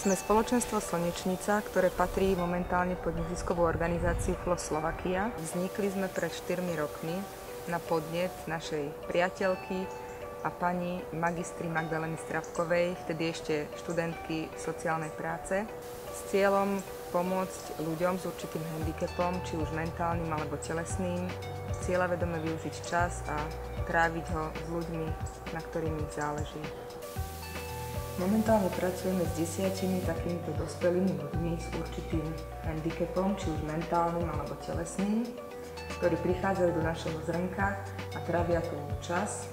Sme spoločenstvo Slnečnica, ktoré patrí momentálne pod neziskovú organizáciu FLO Slovakia. Vznikli sme pred 4 rokmi na podnet našej priateľky a pani magistry Magdaleny Stravkovej, vtedy ešte študentky sociálnej práce, s cieľom pomôcť ľuďom s určitým handicapom, či už mentálnym alebo telesným, cieľavedome využiť čas a tráviť ho s ľuďmi, na ktorým ich záleží. Momentálne pracujeme s 10 takýmito dospelými ľuďmi s určitým handicapom, či už mentálnym alebo telesným, ktorí prichádzajú do našeho zrnka a trávia tu čas.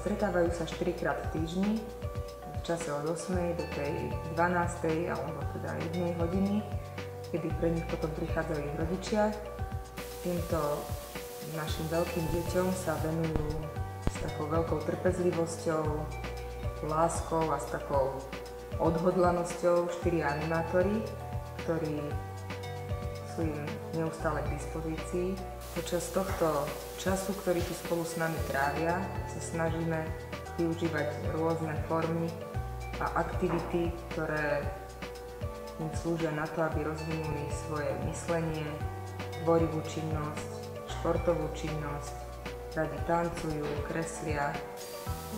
Stretávajú sa 4-krát v týždni, v čase od 8. do tej 12. alebo teda 1 hodiny, kedy pre nich potom prichádzajú ich rodičia. Týmto našim veľkým deťom sa venujú s takou veľkou trpezlivosťou, láskou a s takou odhodlanosťou 4 animátori, ktorí sú im neustále k dispozícii. Počas tohto času, ktorý tu spolu s nami trávia, sa snažíme využívať rôzne formy a aktivity, ktoré im slúžia na to, aby rozvinuli svoje myslenie, tvorivú činnosť, športovú činnosť, radi tancujú, kreslia.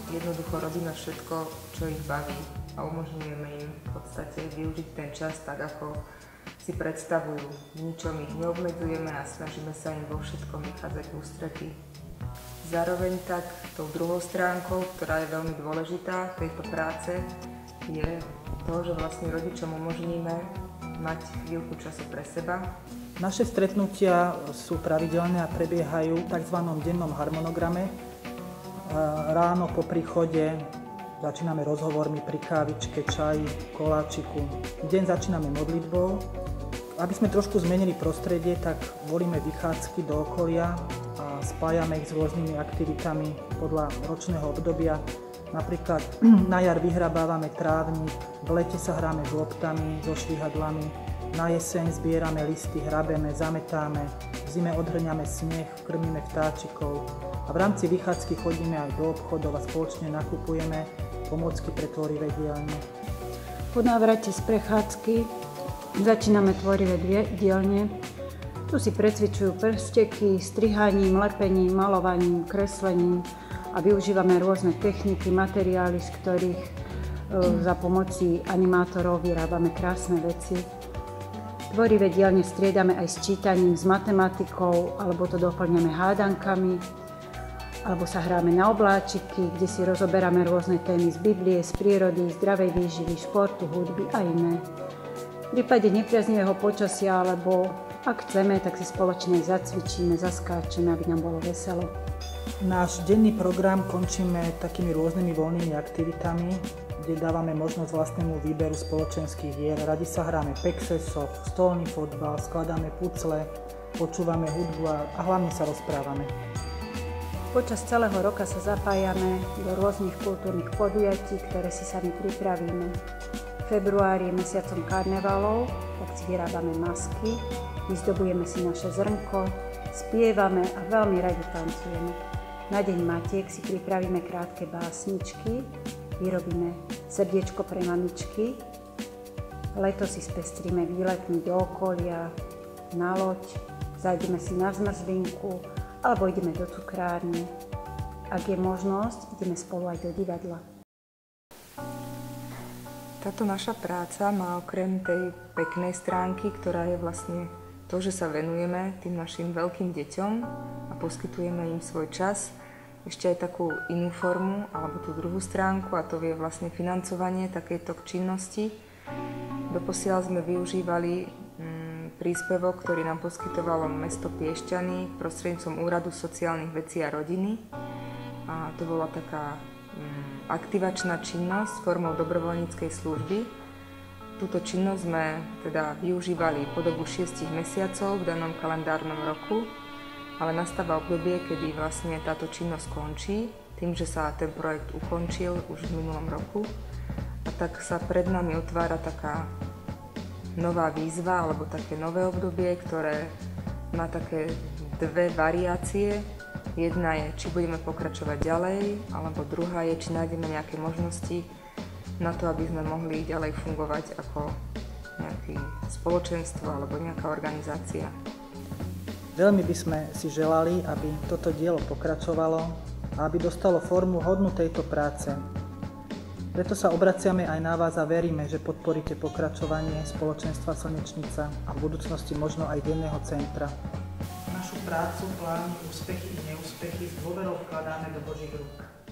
Jednoducho robíme všetko, čo ich baví a umožňujeme im v podstate využiť ten čas tak, ako si predstavujú. Ničom ich neobmedzujeme a snažíme sa im vo všetkom vychádzať v ústretí. Zároveň tak tou druhou stránkou, ktorá je veľmi dôležitá tejto práce, je to, že vlastne rodičom umožníme mať chvíľku času pre seba. Naše stretnutia sú pravidelné a prebiehajú v tzv. Dennom harmonograme. Ráno po príchode začíname rozhovormi pri kávičke, čaji, koláčiku. Deň začíname modlitbou. Aby sme trošku zmenili prostredie, tak volíme vychádzky do okolia a spájame ich s rôznymi aktivitami podľa ročného obdobia. Napríklad na jar vyhrabávame trávnik, v lete sa hráme s loptami, so švihadlami, na jeseň zbierame listy, hrabeme, zametáme, v zime odhrňame sneh, krmíme vtáčikov a v rámci vychádzky chodíme aj do obchodov a spoločne nakupujeme pomôcky pre tvorivé dielne. Po návrate z prechádzky začíname tvorivé dielne. Tu si precvičujú prsteky, strihaním, lepením, malovaním, kreslením a využívame rôzne techniky, materiály, z ktorých za pomoci animátorov vyrábame krásne veci. Tvorivé dielne striedame aj s čítaním, s matematikou, alebo to doplňame hádankami, alebo sa hráme na obláčiky, kde si rozoberáme rôzne témy z Biblie, z prírody, zdravej výživy, športu, hudby a iné. V prípade nepriaznivého počasia, alebo ak chceme, tak si spoločne zacvičíme, zaskáčeme, aby nám bolo veselo. Náš denný program končíme takými rôznymi voľnými aktivitami, kde dávame možnosť vlastnému výberu spoločenských hier. Radi sa hráme pexesov, stolný fotbal, skladáme pucle, počúvame hudbu a hlavne sa rozprávame. Počas celého roka sa zapájame do rôznych kultúrnych podujatí, ktoré si sami pripravíme. Február je mesiacom karnevalov, tak si vyrábame masky, vyzdobujeme si naše zrnko, spievame a veľmi radi tancujeme. Na Deň Matiek si pripravíme krátke básničky, vyrobíme srdiečko pre mamičky. Letos si spestríme výletmi do okolia, na loď, zajdeme si na zmrzlinku alebo ideme do cukrárne. Ak je možnosť, ideme spolu aj do divadla. Táto naša práca má okrem tej peknej stránky, ktorá je vlastne to, že sa venujeme tým našim veľkým deťom a poskytujeme im svoj čas, ešte aj takú inú formu, alebo tú druhú stránku, a to je vlastne financovanie takejto činnosti. Doposiaľ sme využívali príspevok, ktorý nám poskytovalo mesto Piešťany prostredníctvom Úradu sociálnych vecí a rodiny. A to bola taká aktivačná činnosť formou dobrovoľníckej služby. Túto činnosť sme teda využívali po dobu 6 mesiacov v danom kalendárnom roku, ale nastáva obdobie, kedy vlastne táto činnosť končí, tým, že sa ten projekt ukončil už v minulom roku. A tak sa pred nami otvára taká nová výzva, alebo také nové obdobie, ktoré má také dve variácie. Jedna je, či budeme pokračovať ďalej, alebo druhá je, či nájdeme nejaké možnosti, na to, aby sme mohli ďalej fungovať ako nejaké spoločenstvo alebo nejaká organizácia. Veľmi by sme si želali, aby toto dielo pokračovalo a aby dostalo formu hodnú tejto práce. Preto sa obraciame aj na vás a veríme, že podporíte pokračovanie spoločenstva Slnečnica a v budúcnosti možno aj denného centra. Našu prácu, plány, úspechy i neúspechy s dôverou vkladáme do Božích rúk.